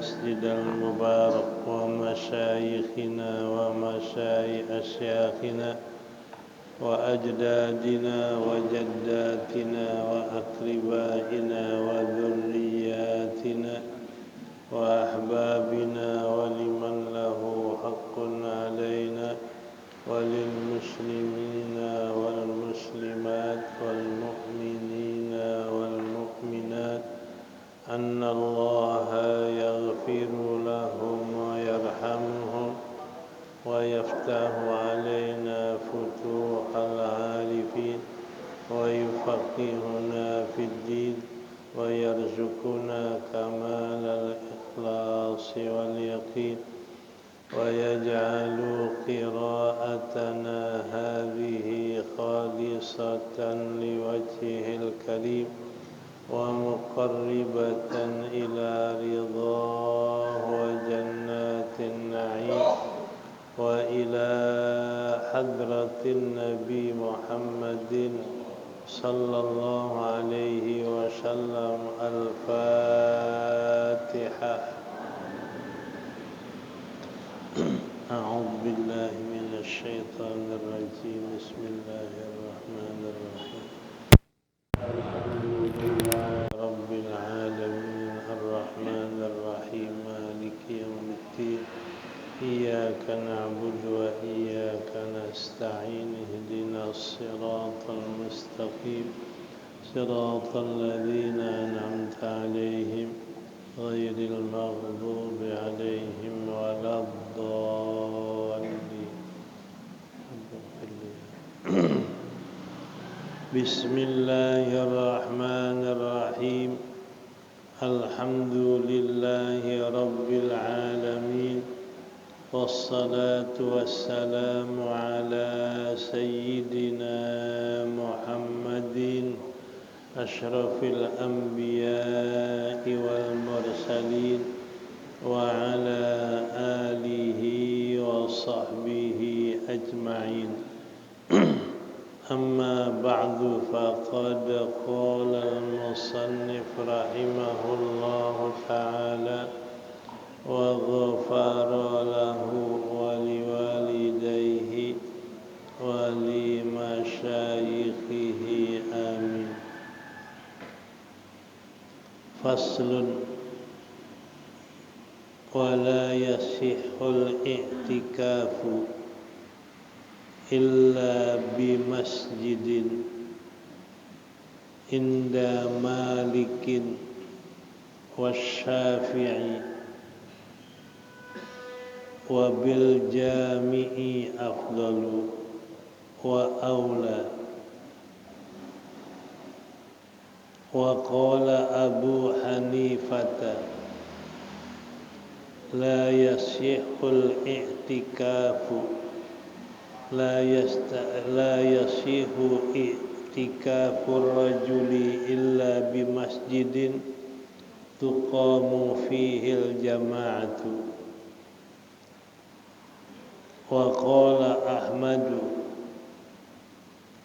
المسجد المبارك ومشايخنا ومشايخ أشياخنا وأجدادنا وجداتنا وأقربائنا وذرياتنا وأحبابنا ولمن له حق علينا وللمسلمين والمسلمات والمؤمنين والمؤمنات أن الله يغفر لهم ويرحمهم ويفتح علينا فتوح العارفين ويفقهنا في الدين ويرزقنا كمال الإخلاص واليقين ويجعل قراءتنا هذه خالصة لوجهه الكريم ومقربة إلى رضاه وجنات النعيم وإلى حضرة النبي محمد صلى الله عليه وسلم. الفاتحة. أعوذ بالله من الشيطان الرجيم. بسم الله الرحمن الرحيم. الحمد لله رب العالمين الرحمن الرحيم مالك يوم الدين إياك نعبد وإياك نستعين اهدنا الصراط المستقيم صراط الذين أنعمت عليهم غير المغضوب عليهم ولا الضالين. بسم الله الرحمن الرحيم. الحمد لله رب العالمين والصلاة والسلام على سيدنا محمد أشرف الأنبياء والمرسلين وعلى آله وصحبه أجمعين. أما بعد فقد قال المصنف رحمه الله تعالى وغفر له ولوالديه ولمشايخه آمين. فصل. ولا يصح الاعتكاف إلا بمسجد عند مالك والشافعي وبالجامع أفضل وأولى. وقال أبو حنيفة لا يصح الاعتكاف لا يصح اعتكاف الرجل إلا بمسجد تقام فيه الجماعة. وقال أحمد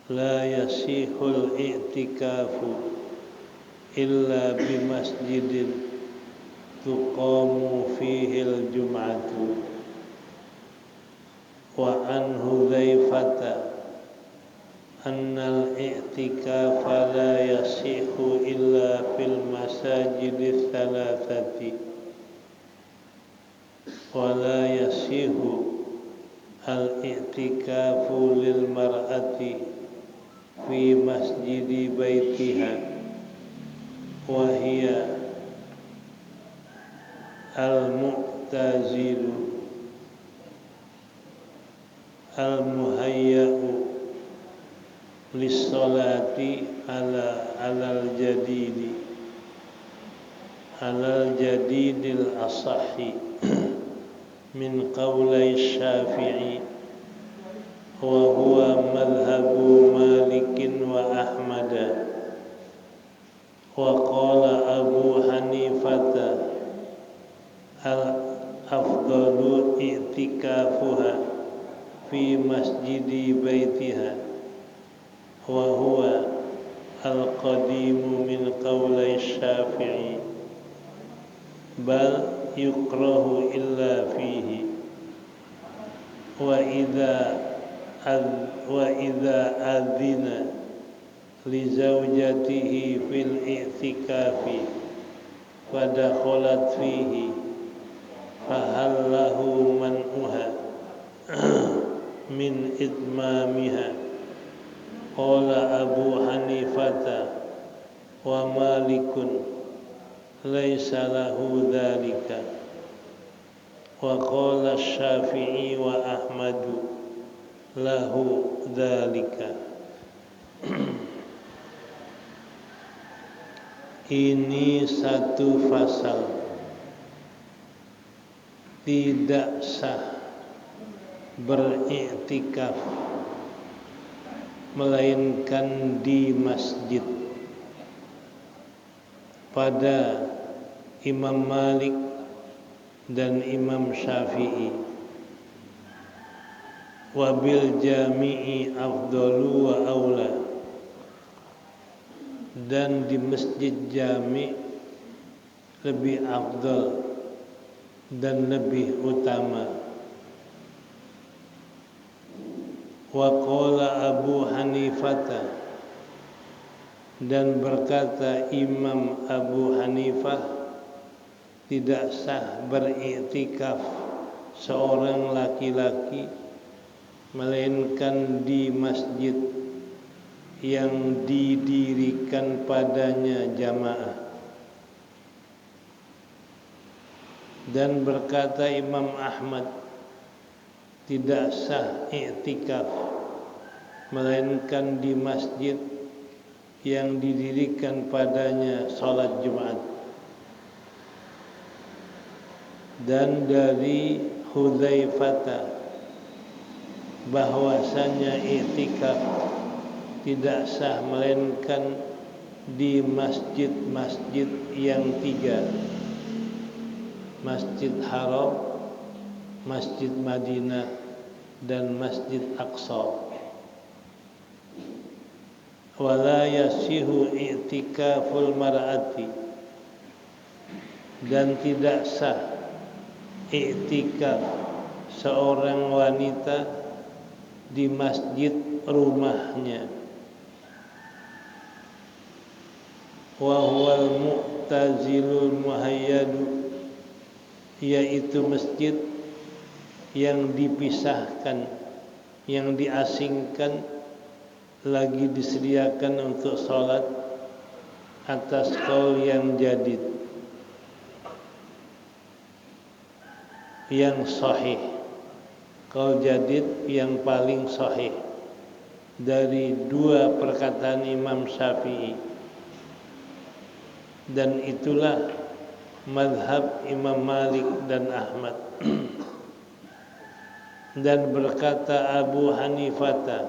لا يصح الاعتكاف إلا بمسجد تقام فيه الجمعة. وعن حذيفة أن الاعتكاف لا يصح إلا في المساجد الثلاثة ولا يصح الاعتكاف للمرأة في مسجد بيتها وهي المعتزل المهيأ للصلاة على الجديد الأصح من قولي الشافعي وهو مذهب مالك وأحمد. وقال أبو حنيفة الأفضل اعتكافها في مسجد بيتها وهو القديم من قولي الشافعي بل yukrahu illa fihi wa idza adzina li zaujatihi fil i'tikafi fadakhalat fihi fahallahu man'uha min itmamiha. Qala Abu Hanifata wa Malikun laisa lahu dzalika wa qala Syafi'i wa Ahmadu lahu dzalika. Ini satu fasal tidak sah beriktikaf melainkan di masjid pada Imam Malik dan Imam Syafi'i. Wabil jami'i afdalu wa aula, dan di masjid jami' lebih afdal dan lebih utama. Wa qala Abu Hanifata, dan berkata Imam Abu Hanifah, tidak sah beriktikaf seorang laki-laki melainkan di masjid yang didirikan padanya jamaah. Dan berkata Imam Ahmad, tidak sah iktikaf melainkan di masjid yang didirikan padanya salat Jumat. Dan dari Hudzaifah bahwasanya iktikaf tidak sah melainkan di masjid-masjid yang tiga: Masjid Haram, Masjid Madinah, dan Masjid Aqsa. Wala yasihu i'tikaful mar'ati, dan tidak sah i'tikaf seorang wanita di masjid rumahnya. Wa huwal mu'tazilul muhayyadu, yaitu masjid yang dipisahkan, yang diasingkan, lagi disediakan untuk sholat atas qaul yang jadid, yang sahih. Qaul jadid yang paling sahih dari dua perkataan Imam Syafi'i, dan itulah madhab Imam Malik dan Ahmad. Dan berkata Abu Hanifata,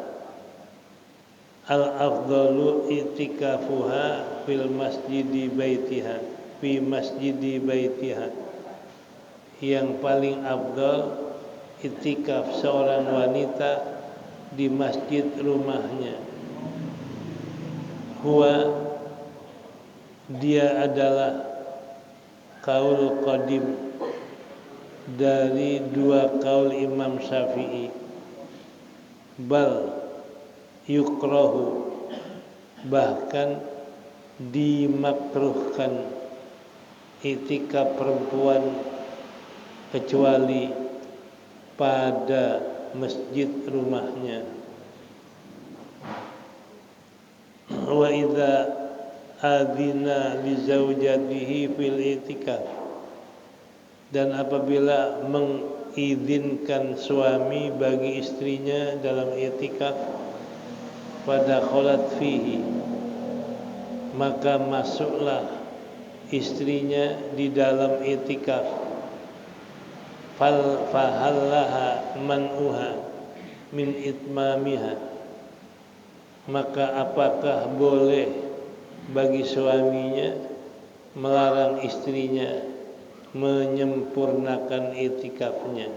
al-afdalu i'tikafuha fil masjidi baitiha, fi masjidi baitiha, yang paling afdal i'tikaf seorang wanita di masjid rumahnya. Huwa, dia adalah qaul qadim dari dua qaul Imam Syafi'i. Bal yukrahu, bahkan dimakruhkan i'tikaf perempuan kecuali pada masjid rumahnya. Wa idza adzina li zaujatihi fil i'tikaf, dan apabila mengizinkan suami bagi istrinya dalam i'tikaf, pada kholat fihi, maka masuklah istrinya di dalam i'tikaf. Fahallaha man'uha min itmamiha, maka apakah boleh bagi suaminya melarang istrinya menyempurnakan i'tikafnya.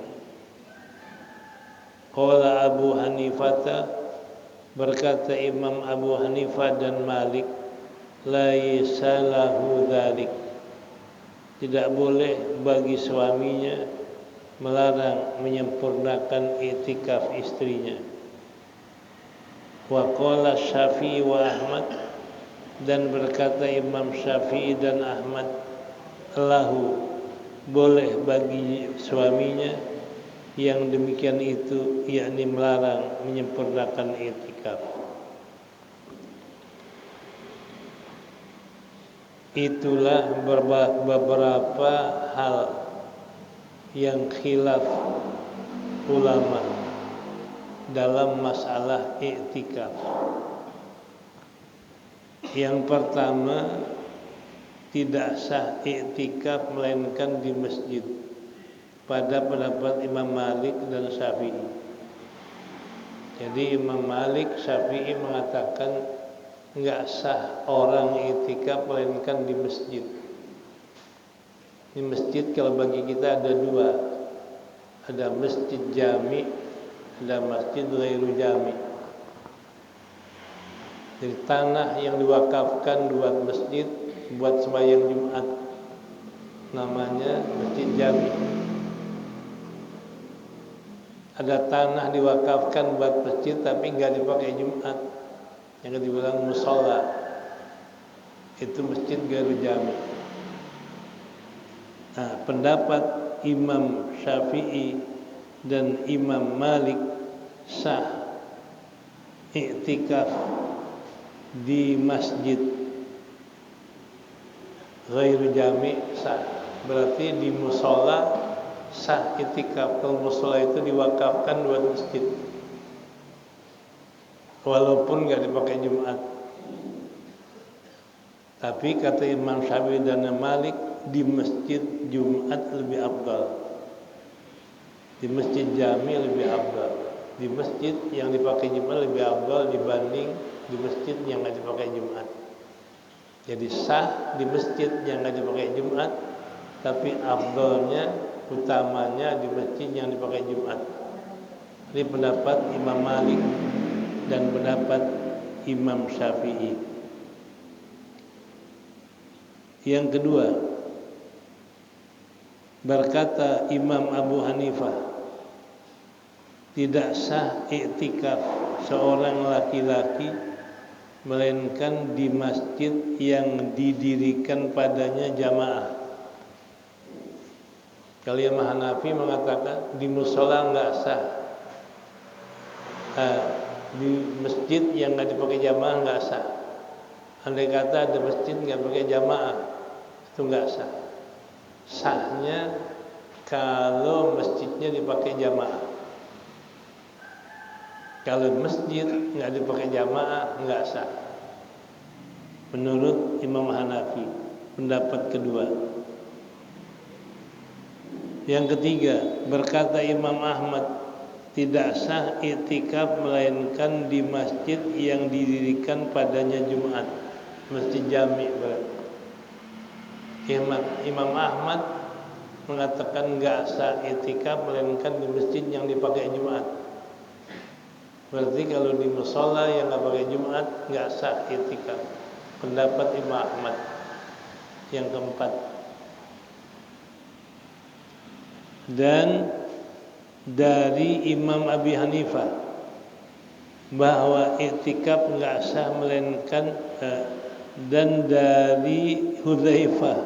Qala Abu Hanifata, berkata Imam Abu Hanifah dan Malik, laisa lahu dzalik, tidak boleh bagi suaminya melarang menyempurnakan i'tikaf istrinya. Wa qala Syafi'i wa Ahmad, dan berkata Imam Syafi'i dan Ahmad, lahu, boleh bagi suaminya yang demikian itu, yakni melarang menyempurnakan i'tikaf. Itulah beberapa hal yang khilaf ulama dalam masalah i'tikaf. Yang pertama, tidak sah i'tikaf melainkan di masjid pada pendapat Imam Malik dan Syafi'i. Jadi Imam Malik, Syafi'i mengatakan enggak sah orang i'tikaf melainkan di masjid. Di masjid kalau bagi kita ada dua, ada masjid jami, ada masjid ghairu jami. Jadi tanah yang diwakafkan buat masjid, buat sembahyang Jumat, namanya masjid jami. Ada tanah diwakafkan buat masjid tapi enggak dipakai Jumat, yang dibilang musola, itu masjid ghairu jami. Nah, pendapat Imam Syafi'i dan Imam Malik sah i'tikaf di masjid ghairu jami sah. Berarti di musola sah i'tikaf. Kalau musola itu diwakafkan buat masjid, walaupun nggak dipakai Jumat. Tapi kata Imam Syafi'i dan Malik, di masjid Jumat lebih afdal, di masjid jami lebih afdal, di masjid yang dipakai Jumat lebih afdal dibanding di masjid yang nggak dipakai Jumat. Jadi sah di masjid yang nggak dipakai Jumat, tapi afdalnya, utamanya di masjid yang dipakai Jumat. Ini pendapat Imam Malik dan pendapat Imam Syafi'i. Yang kedua, berkata Imam Abu Hanifah, tidak sah i'tikaf seorang laki-laki melainkan di masjid yang didirikan padanya jamaah. Kalau Imam Hanafi mengatakan di musola enggak sah, di masjid yang enggak dipakai jamaah enggak sah. Andai kata ada masjid enggak pakai jamaah, itu enggak sah. Sahnya kalau masjidnya dipakai jamaah. Kalau masjid enggak dipakai jamaah enggak sah. Menurut Imam Hanafi, pendapat kedua. Yang ketiga, berkata Imam Ahmad, tidak sah i'tikaf melainkan di masjid yang didirikan padanya Jumat, masjid jami. Imam Ahmad mengatakan enggak sah i'tikaf melainkan di masjid yang dipakai Jumat. Berarti kalau di mushola yang enggak pakai Jumat enggak sah i'tikaf. Pendapat Imam Ahmad. Yang keempat, dan dari Imam Abi Hanifah bahwa i'tikaf enggak sah melainkan dan dari Hudzaifah,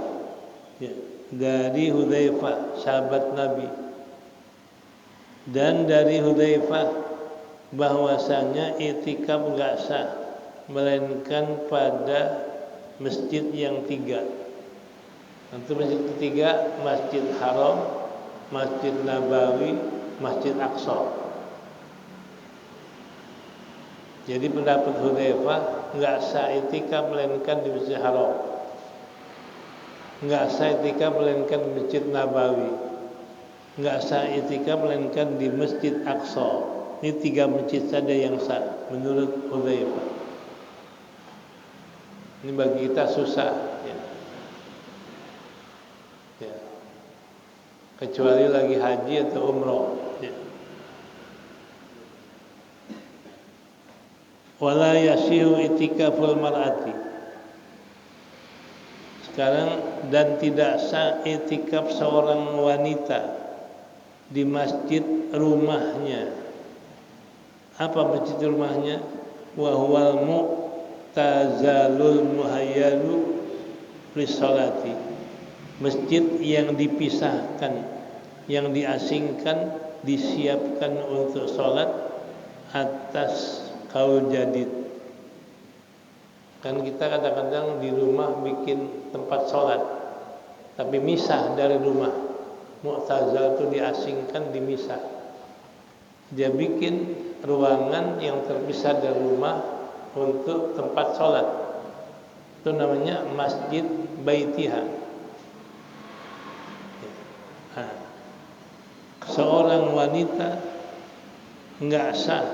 ya, dari Hudzaifah sahabat Nabi, dan dari Hudzaifah bahwasanya i'tikaf enggak sah melainkan pada masjid yang tiga. Untuk masjid ketiga, Masjid Haram, Masjid Nabawi, Masjid Aqsa. Jadi pendapat Hudzaifah enggak sah i'tikaf melainkan di Masjid Haram, enggak sah i'tikaf melainkan di Masjid Nabawi, enggak sah i'tikaf melainkan di Masjid Aqsa. Ini tiga masjid saja yang sah menurut Hudzaifah. Ini bagi kita susah, ya. Ya. Kecuali lagi haji atau umroh, ya. Wala yasihu i'tikaful mar'ati. Sekarang dan tidak sah i'tikaf seorang wanita di masjid rumahnya. Apa masjid rumahnya? Wa huwal mu'tazalul muhayyalu lis-sholati. Masjid yang dipisahkan, yang diasingkan, disiapkan untuk sholat atas qaul jadid. Kan kita kadang-kadang di rumah bikin tempat sholat, tapi misah dari rumah. Mu'tazal itu diasingkan, dimisah. Dia bikin ruangan yang terpisah dari rumah untuk tempat sholat. Itu namanya masjid baitiha. Nah, seorang wanita nggak sah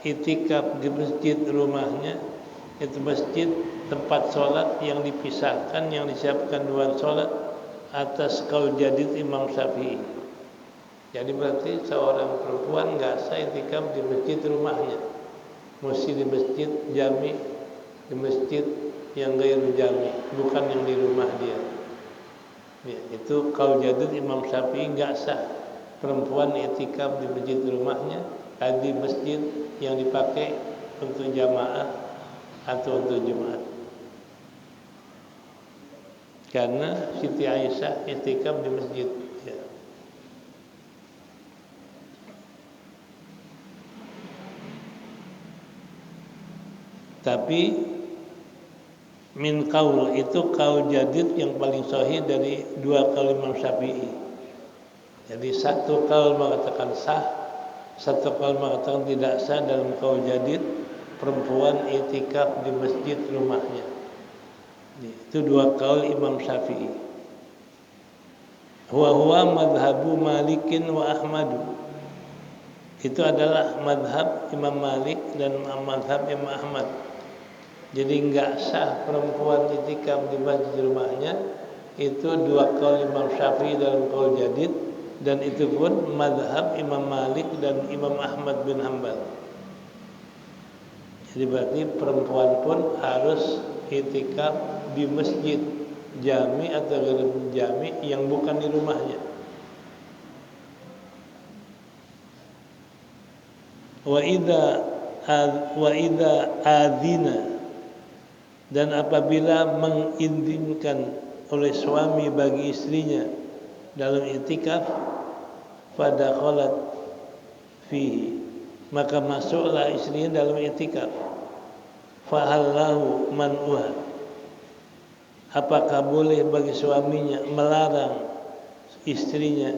i'tikaf di masjid rumahnya. Itu masjid tempat sholat yang dipisahkan, yang disiapkan buat sholat atas qaul jadid Imam Syafi'i. Jadi berarti seorang perempuan nggak sah i'tikaf di masjid rumahnya, mesti di masjid jami, di masjid yang ghairu jami, bukan yang di rumah dia. Ya, itu qaul jadid Imam Syafi'i, nggak sah perempuan i'tikaf di masjid rumahnya, di masjid yang dipakai untuk jamaah atau untuk Jumat. Karena Siti Aisyah i'tikaf di masjid, ya. Tapi min qaul itu qaul jadid yang paling sahih dari dua qaul Imam Syafi'i. Jadi satu qaul mengatakan sah, satu qaul mengatakan tidak sah dalam qaul jadid perempuan i'tikaf di masjid rumahnya. Itu dua qaul Imam Syafi'i. Huwa madhabu Malikin wa Ahmadu. Itu adalah madhab Imam Malik dan madhab Imam Ahmad. Jadi enggak sah perempuan i'tikaf di masjid rumahnya. Itu dua qaul Imam Syafi'i dalam qaul jadid, dan itu pun madhab Imam Malik dan Imam Ahmad bin Hanbal. Jadi berarti perempuan pun harus i'tikaf di masjid jami atau ghairu jami yang bukan di rumahnya. Wa idza adzina, dan apabila mengizinkan oleh suami bagi istrinya dalam i'tikaf, pada khalat fihi, maka masuklah istrinya dalam i'tikaf. Fahallahu man'uha, apakah boleh bagi suaminya melarang istrinya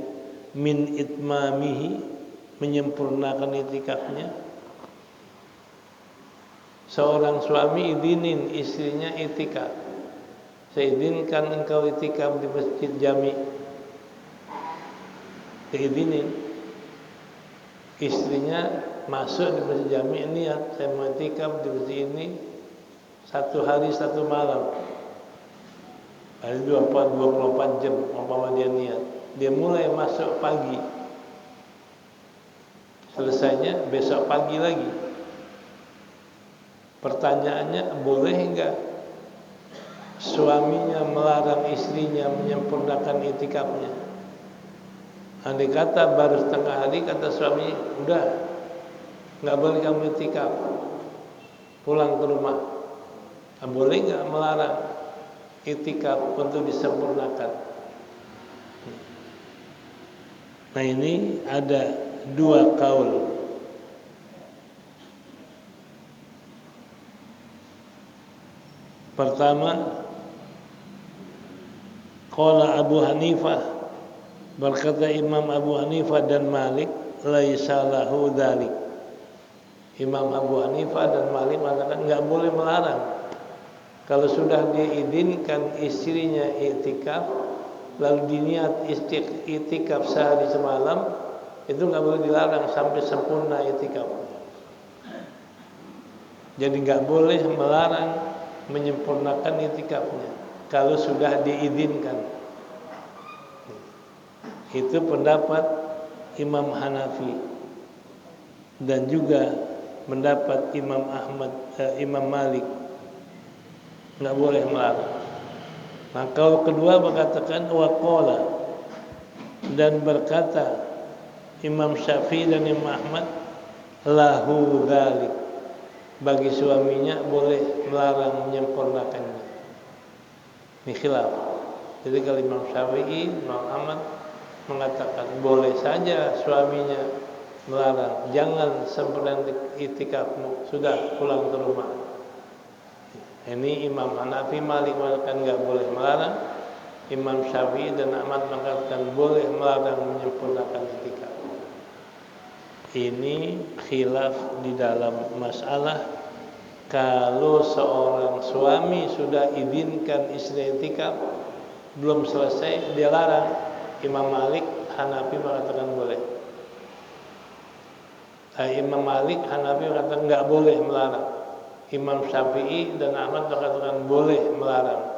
min itmamihi, menyempurnakan i'tikafnya? Seorang suami izinin istrinya i'tikaf, saya izinkan engkau i'tikaf di masjid jami, diizinin. Istrinya masuk di masjid jami, niat saya mau i'tikaf di masjid ini 1 hari 1 malam, ada 24 jam umpama dia niat. Dia mulai masuk pagi, selesainya besok pagi lagi. Pertanyaannya, boleh enggak suaminya melarang istrinya menyempurnakan i'tikafnya? Andai kata baru setengah hari, kata suami, udah nggak boleh kamu i'tikaf, pulang ke rumah. Boleh nggak melarang i'tikaf untuk disempurnakan? Nah, ini ada dua qaul. Pertama, qala Abu Hanifah, berkata Imam Abu Hanifah dan Malik, laisa lahu dzalik. Imam Abu Hanifah dan Malik mengatakan enggak boleh melarang. Kalau sudah diizinkan istrinya i'tikaf, lalu diniat i'tikaf sehari semalam, itu enggak boleh dilarang sampai sempurna i'tikaf. Jadi enggak boleh melarang menyempurnakan i'tikafnya kalau sudah diizinkan. Itu pendapat Imam Hanafi dan juga pendapat Imam Malik, nggak boleh melarang. Maka kedua berkatakan waqala, dan berkata Imam Syafi'i dan Imam Ahmad, lahu dzalik, bagi suaminya boleh melarang menyempurnakannya. Ini khilaf. Jadi kalau Imam Syafi'i, Imam Ahmad mengatakan boleh saja suaminya melarang, jangan sempurnakan itikafmu, sudah pulang ke rumah. Ini Imam Hanafi, Malik mengatakan enggak boleh melarang. Imam Syafi'i dan Ahmad mengatakan boleh melarang menyempurnakan itikaf. Ini khilaf di dalam masalah kalau seorang suami sudah izinkan istri itikaf belum selesai dia larang. Imam Malik, Hanafi mengatakan boleh. Imam Malik, Hanafi mengatakan enggak boleh melarang. Imam Syafi'i dan Ahmad mengatakan boleh melarang.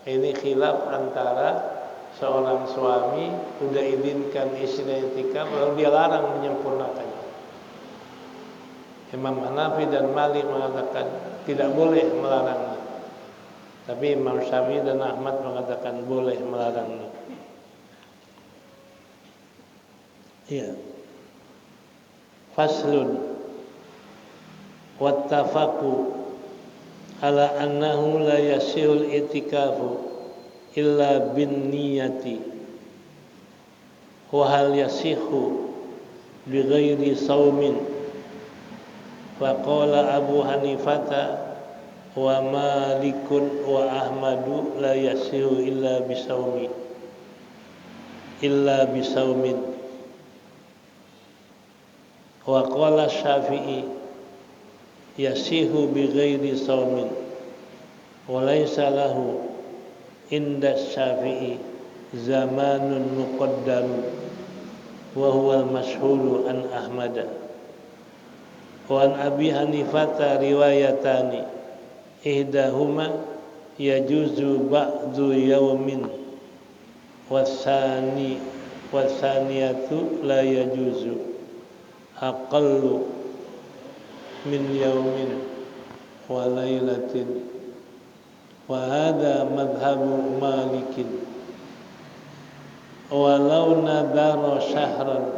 Ini khilaf antara seorang suami sudah izinkan istri itikaf lalu dia larang menyempurnakannya. Imam Hanafi dan Malik mengatakan tidak boleh melarangnya. Tapi Imam Syafi'i dan Ahmad mengatakan boleh melarangnya. Iya. Faslun wattafaqu ala annahu la yasihul itikafu illa bin niyati wa hal yasihu bi ghairi saumin. Faqala Abu Hanifata wa Malikun wa Ahmadu la yasihu illa bisawmin. Wa qala Syafi'i yasihu bi ghairi saumin wa laysa lahu inda Syafi'i zamanun muqaddam wa huwa al-mashhuru an Ahmad wa an Abi Hanifata riwayatani ihdahuma yajuzu ba'du yawmin wasaniyatu la yajuzu aqallu min yaumin wa lailatin wa hadha madhhabu Malikin walau nadara syahran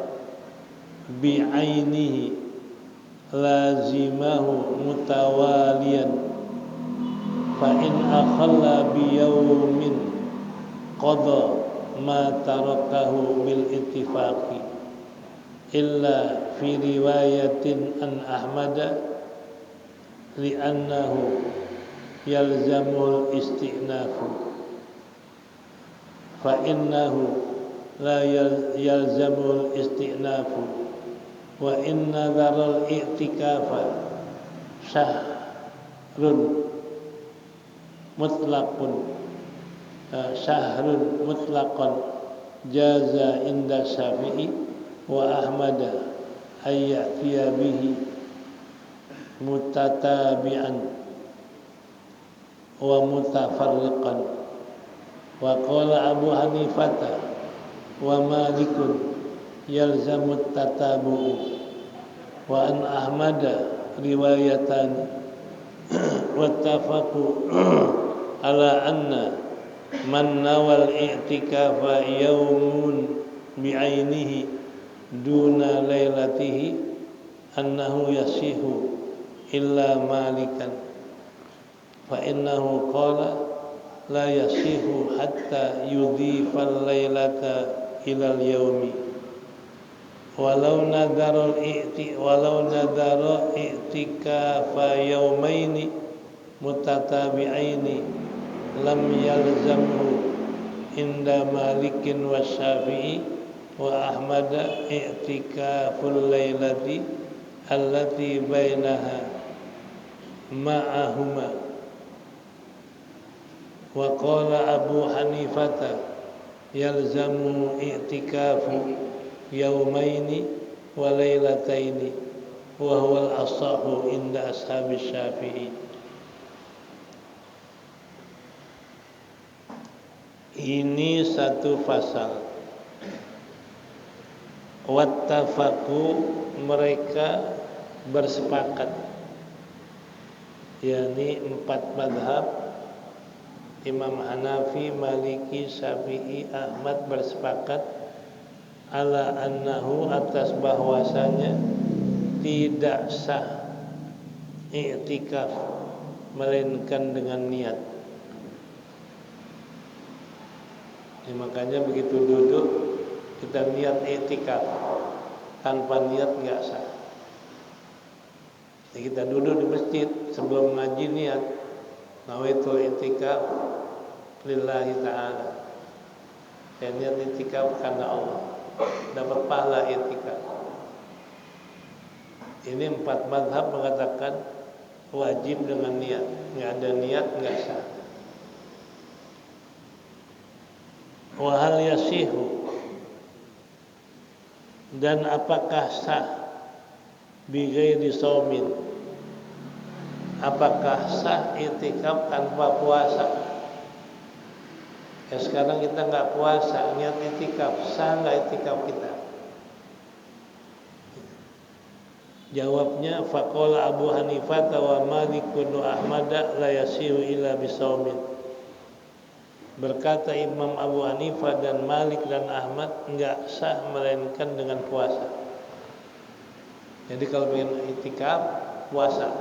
bi'ainihi lazimahu mutawaliyan fa in akhalla bi yaumin qada ma tarakahu bil ittifaqi illa fi riwayatin an Ahmada li'annahu yalzamul istinafu fa innahu la yalzamul istinafu wa inna dharal i'tikafa syahrun mutlaqan jaza inda Syafi'i wa Ahmada ayyatiya bihi mutatabi'an wa mutafarriqan wa qala Abu Hanifata wa Malikun yalzamut tatabu'u wa an Ahmada riwayatan wattafaqu ala anna man nawal i'tikafa yawmun bi'ainihi duna lailatihi annahu yasihu illa Malikan fa innahu qala la yasihu hatta yudhifal lailata ilal yaumi walau nadara i'tikafa yaumaini mutatabi'aini lam yalzamhu inda Malikin wa Syafi'i wa Ahmad i'tikaful lailati allati bainaha ma'ahuma wa qala Abu Hanifata yalzamu i'tikafu yaumaini wa lailataini wa huwa al-asahhu inda ashabi Syafi'i. Ini satu pasal. Wattafaqu, mereka bersepakat, yakni 4 mazhab Imam Hanafi, Maliki, Syafi'i, Ahmad bersepakat ala annahu atas bahwasanya tidak sah i'tikaf melainkan dengan niat. Makanya begitu duduk kita niat i'tikaf, tanpa niat nggak sah. Jadi kita duduk di masjid sebelum ngaji niat nawaitul i'tikaf lillahi ta'ala. Saya niat i'tikaf karena Allah, dapat pahala i'tikaf. Ini 4 mazhab mengatakan wajib dengan niat, nggak ada niat nggak sah. Wa hal yasihu, dan apakah sah bi ghairi shaumin, apakah sah i'tikaf tanpa puasa? Ya sekarang kita nggak puasa, niat i'tikaf, sah nggak i'tikaf kita? Jawabnya faqala Abu Hanifah wa Malik wa Ahmad la yasihu illa bisaumin. Berkata Imam Abu Hanifah dan Malik dan Ahmad, enggak sah melainkan dengan puasa. Jadi kalau ingin i'tikaf puasa,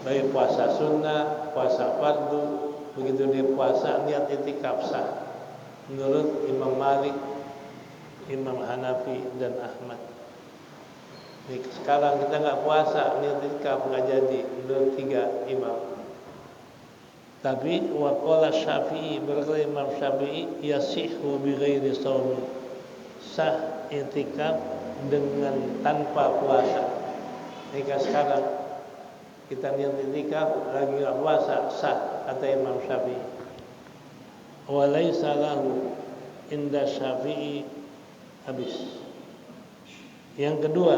baik puasa sunnah, puasa fardu, begitu dia puasa niat i'tikaf sah. Menurut Imam Malik, Imam Hanafi dan Ahmad. Jadi sekarang kita nggak puasa, niat i'tikaf nggak jadi, menurut 3 imam. Tapi waqala Syafi'i, berkata Imam Syafi'i, yasihhu bi ghairi shaum, sah i'tikaf dengan tanpa puasa. Jika sekarang kita niat i'tikaf lagi nggak puasa, sah kata Imam Syafi'i. Wa laisa lahu inda Syafi'i habis. Yang kedua,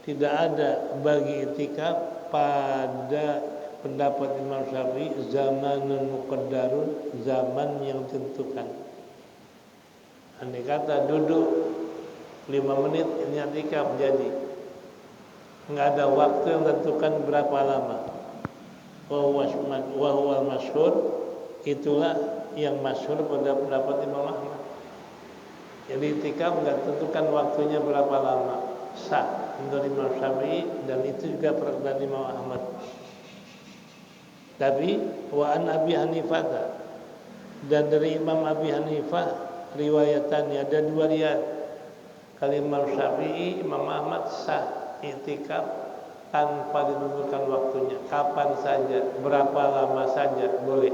tidak ada bagi i'tikaf pada pendapat Imam Syafi'i zamanun muqaddarun, zaman yang ditentukan. Andai kata duduk 5 menit ini i'tikaf jadi, enggak ada waktu yang ditentukan berapa lama. Wa huwa masyhur, itulah yang masyhur pada pendapat Imam Ahmad. Jadi i'tikaf enggak tentukan waktunya berapa lama, sah menurut Imam Syafi'i, dan itu juga perkataan Imam Ahmad. Tapi wa an Abi Hanifah, dan dari Imam Abi Hanifah riwayatannya ada 2 riwayat. Kalau Imam Syafi'i, Imam Ahmad sah i'tikaf tanpa ditentukan waktunya, kapan saja, berapa lama saja boleh.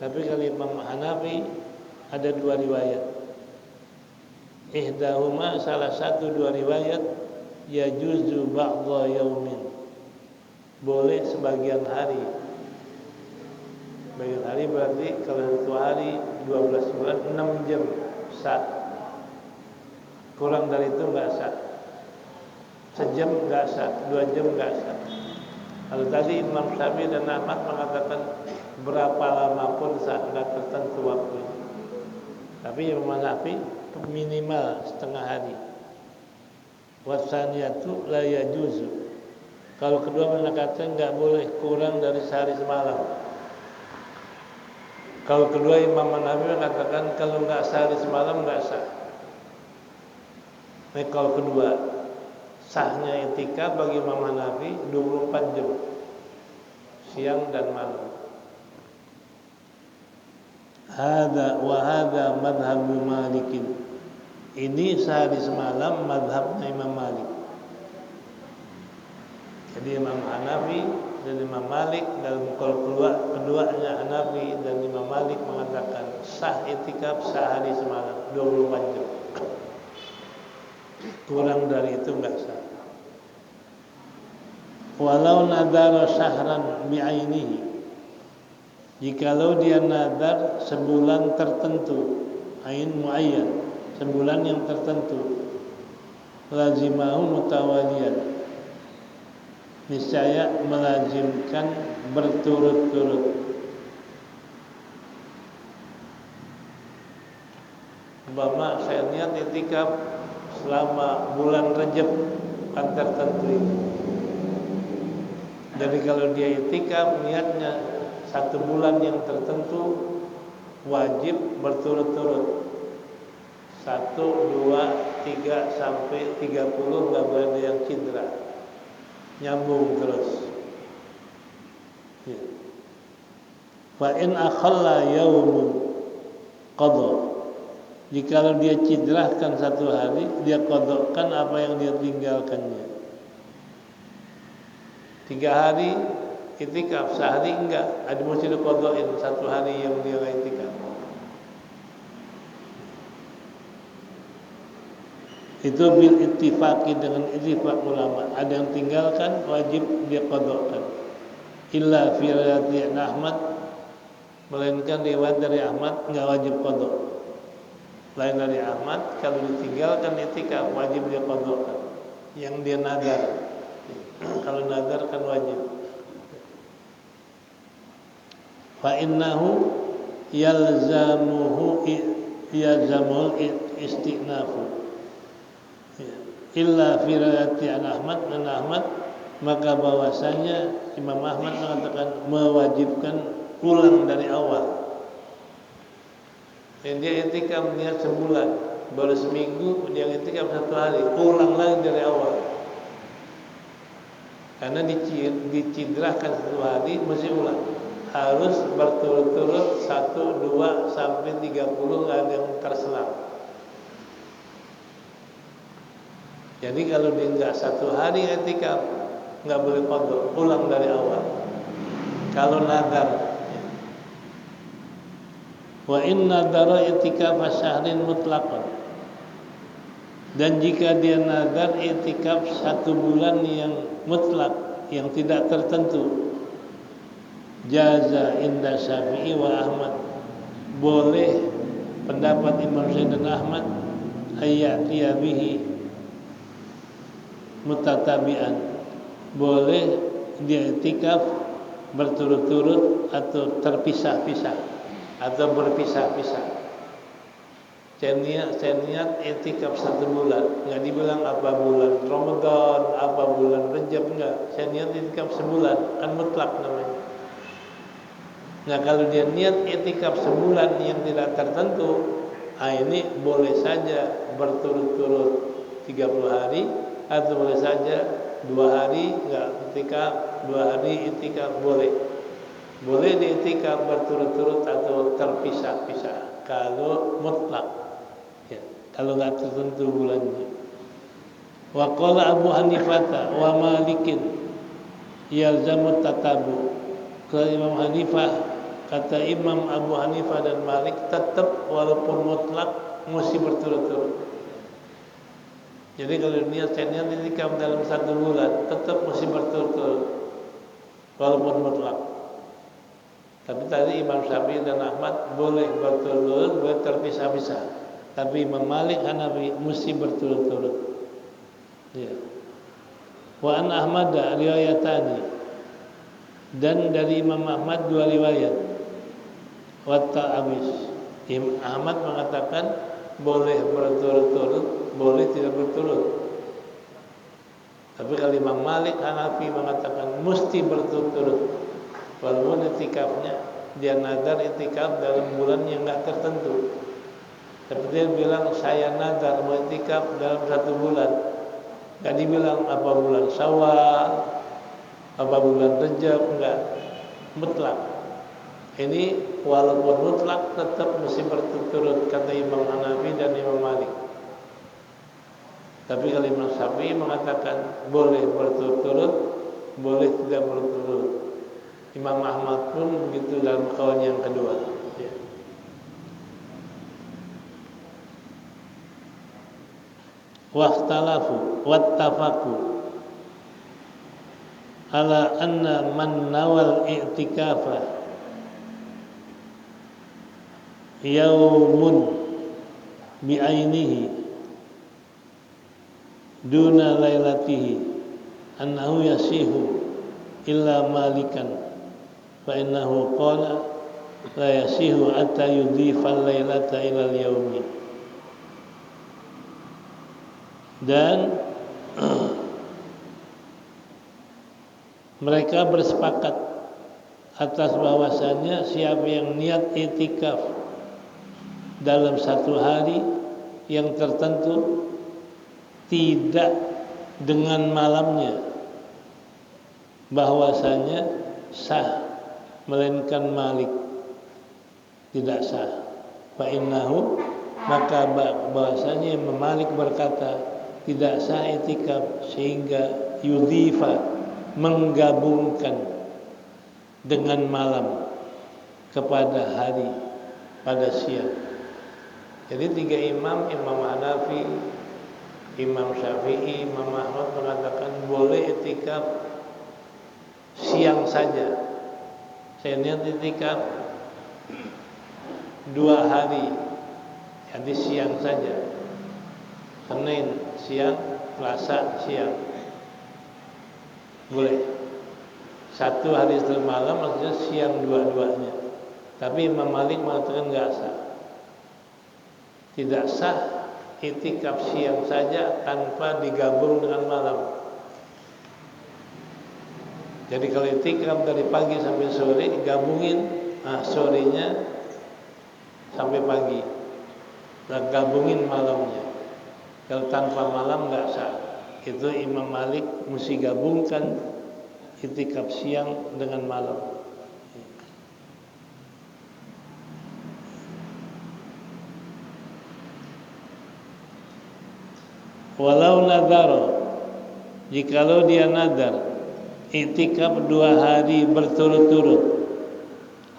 Tapi kalau Imam Hanafi ada 2 riwayat. Ihdahuma, salah satu 2 riwayat, yajuzu ba'dha yaumin, boleh sebagian hari. Sebagian hari berarti kalau 1 hari 12 bulan 6 jam sah. Kurang dari itu enggak sah. Sejam enggak sah, 2 jam enggak sah. Kalau tadi Imam Syafi'i dan Ahmad mengatakan berapa lama pun sah, enggak tertentu waktunya. Tapi Imam Hanafi minimal setengah hari. Wasaniyatu la yajuzu, kalau kedua mengatakan enggak boleh kurang dari sehari semalam. Kalau kedua Imam Hanafi mengatakan kalau enggak sehari semalam enggak sah. Nah, kalau kedua sahnya i'tikaf bagi Imam Hanafi 24 jam, siang dan malam. Hada wa hada madhhabu Malikin. Ini sehari semalam madhabnya Imam Malik. Jadi Imam Hanafi dan Imam Malik dalam keduanya Hanafi dan Imam Malik mengatakan sah i'tikaf sehari semalam 24 jam. Kurang dari itu enggak sah. Walau nadara syahran bi'ainihi, jikalau dia nadar sebulan tertentu, ain muayyan, sebulan yang tertentu, lazimahu mutawaliyan, niscaya melazimkan berturut-turut. Umpama saya niat i'tikaf selama bulan Rajab kan tertentu. Jadi kalau dia i'tikaf niatnya satu bulan yang tertentu wajib berturut-turut 1, 2, 3 sampai 30, nggak boleh ada yang cedera, nyambung terus. Ya. Fa in akhalla yaumun qadha. Jikalau dia cederahkan satu hari, dia qadhakan apa yang dia tinggalkannya. 3 hari itikaf, sehari enggak, ada mesti diqadhain satu hari yang dia itikaf. Itu bil ittifaqi, dengan ittifaq ulama. Ada yang tinggalkan wajib dia qadhakan. Illa fi riwayat Ahmad, melainkan riwayat dari Ahmad enggak wajib qadha. Lain dari Ahmad, kalau ditinggalkan itikaf wajib dia qadhakan. Yang dia nadar. Kalau nadar kan wajib. Fa innahu yalzamul istinafu. Illa fi riwayat Ahmad, dan Ahmad, maka bahwasanya Imam Ahmad mengatakan mewajibkan ulang dari awal. Dan dia itikaf niat sebulan, baru seminggu dia itikaf 1 hari, ulang lagi dari awal. Karena dicidrahkan 1 hari mesti ulang. Harus berturut-turut 1, 2 sampai 30, nggak ada yang terselang. Jadi kalau dia nggak 1 hari itikaf, nggak boleh qadha, ulang dari awal. Kalau nadar, wa in nadara itikaf syahrin mutlaqan, dan jika dia nadar itikaf 1 bulan yang mutlak, yang tidak tertentu, jaza inda Syafi'i wa Ahmad, boleh pendapat Imam Syafi'i dan Ahmad, ayyatiya bihi mutatabi'an, boleh dia itikaf berturut-turut atau terpisah-pisah atau berpisah-pisah. Saya niat itikaf 1 bulan, nggak dibilang apa bulan Ramadan, apa bulan Rajab, enggak. Saya niat itikaf sebulan, kan mutlak namanya. Nah, kalau dia niat itikaf sebulan yang tidak tertentu, ini boleh saja berturut-turut 30 hari, atau boleh saja 2 hari enggak itikaf, 2 hari itikaf, boleh. Boleh diitikaf berturut-turut atau terpisah-pisah kalau mutlak, ya, kalau enggak tertentu bulannya. Wa qala Abu Hanifah wa Malikin yalzamu tatabu. Kalau Imam Hanifah, kata Imam Abu Hanifah dan Malik, tetap walaupun mutlak mesti berturut-turut. Jadi kalau niat saya niat itikaf dalam 1 bulan, tetap mesti berturut-turut walaupun mutlak. Tapi tadi Imam Syafi'i dan Ahmad boleh berturut-turut, boleh terpisah-pisah. Tapi Imam Malik, Hanafi mesti berturut-turut. Ya. Wa an Ahmad riwayatani, dan dari Imam Ahmad 2 riwayat. Wa ta'abis. Imam Ahmad mengatakan boleh berturut-turut, boleh tidak berturut. Tapi kalau Imam Malik, Hanafi mengatakan mesti berturut-turut. Walaupun itikafnya dia nadar itikaf dalam bulan yang enggak tertentu. Seperti dia bilang saya nadar mau itikaf dalam 1 bulan. Enggak dibilang apa bulan Syawal, apa bulan Rajab, enggak. Mutlak. Ini walaupun mutlak tetap mesti berturut-turut, kata Imam Hanafi dan Imam Malik. Tapi kalau Imam Syafi'i mengatakan boleh berturut-turut, boleh tidak berturut-turut. Imam Ahmad pun begitu dalam kaul yang kedua. Ya. Waqtalafu wattafaqu ala anna man nawal i'tikafa yaumun bi'ainihi duna lailatihi annahu yasihu illa Malikan fa innahu qala la yasihu hatta yudhifa al-lailata ila al-yaumi. Dan mereka bersepakat atas bahwasanya siapa yang niat i'tikaf dalam satu hari yang tertentu tidak dengan malamnya, bahwasanya sah, melainkan Malik tidak sah. Fa innahu, maka bahwasanya Imam Malik berkata tidak sah i'tikaf sehingga yudhifa, menggabungkan dengan malam kepada hari pada siang. Jadi tiga imam, Imam Hanafi, Imam Syafi'i, Imam Ahmad mengatakan boleh i'tikaf siang saja. Saya niat i'tikaf 2 hari, jadi siang saja. Senin siang, Selasa siang, boleh. 1 hari setelah malam maksudnya siang dua-duanya. Tapi Imam Malik mengatakan enggak sah. Tidak sah i'tikaf siang saja tanpa digabung dengan malam. Jadi kalau i'tikaf dari pagi sampai sore gabungin, sorenya sampai pagi, dan gabungin malamnya. Kalau tanpa malam enggak sah. Itu Imam Malik mesti gabungkan i'tikaf siang dengan malam. Walau nadhara, jikalau dia nadar i'tikaf 2 hari berturut-turut,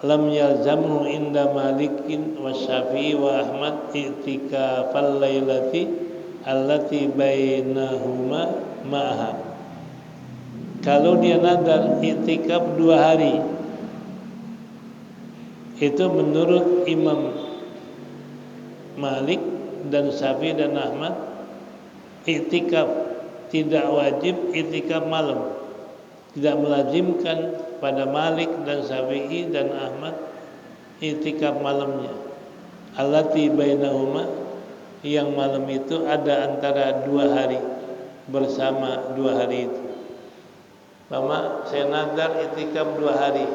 lam yalzamhu inda Malikin wa Syafi'i wa Ahmad i'tikafal lailati allati bainahuma ma'ha. Kalau dia nadar i'tikaf 2 hari, itu menurut Imam Malik dan Syafi'i dan Ahmad, i'tikaf tidak wajib i'tikaf malam, tidak melazimkan pada Malik dan Syafi'i dan Ahmad i'tikaf malamnya. Allati bainahuma, yang malam itu ada antara 2 hari, bersama 2 hari itu. Mama, saya nadar i'tikaf 2 hari.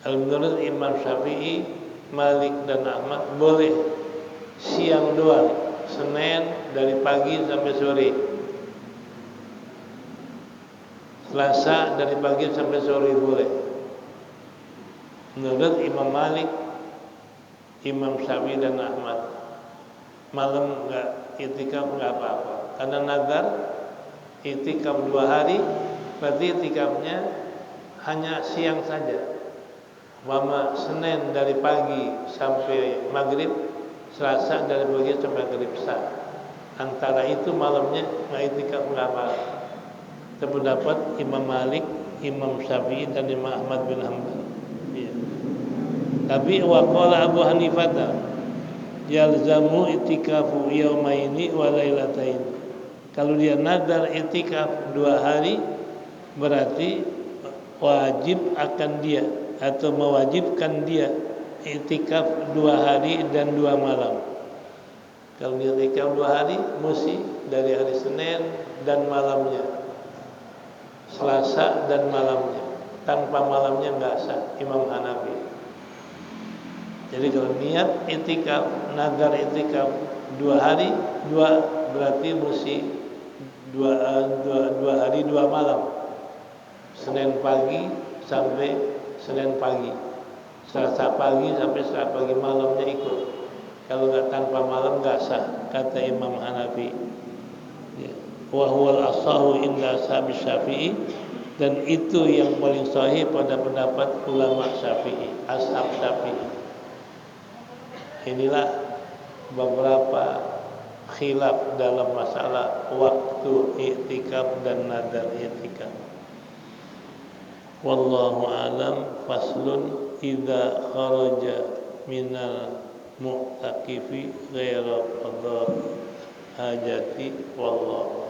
Menurut Imam Syafi'i, Malik dan Ahmad boleh siang doang, Senin dari pagi sampai sore, Selasa dari pagi sampai sore boleh. Menurut Imam Malik, Imam Syafi'i dan Ahmad, malam enggak i'tikaf enggak apa-apa. Karena nazar i'tikaf 2 hari, berarti i'tikafnya hanya siang saja. Mama Senin dari pagi sampai maghrib, Selasa dari pagi sampai maghrib sah. Antara itu malamnya enggak i'tikaf enggak apa-apa. Terdapat Imam Malik, Imam Syafi'i dan Imam Ahmad bin Hanbal. Ya. Tapi waqala Abu Hanifah yalzamu i'tikafu yaumaini wa lailatain. Kalau dia nadar i'tikaf 2 hari, berarti wajib akan dia atau mewajibkan dia i'tikaf 2 hari dan 2 malam. Kalau dia i'tikaf 2 hari, mesti dari hari Senin dan malamnya, Selasa dan malamnya. Tanpa malamnya enggak sah, Imam Hanafi. Jadi kalau niat i'tikaf, nazar i'tikaf 2 hari, 2 berarti mesti 2 hari 2 malam. Senin pagi sampai Senin pagi, Selasa pagi sampai Selasa pagi, malamnya ikut. Kalau enggak tanpa malam enggak sah, kata Imam Hanafi. Ya. Wa huwal asahu inda ashab Syafi'i, dan itu yang paling sahih pada pendapat ulama Syafi'i, ashab Syafi'i. Inilah beberapa khilaf dalam masalah waktu i'tikaf dan nadar i'tikaf. Wallahu a'lam. Faslun idza kharaja minal mu'takifi ghaira qada hajati wallahu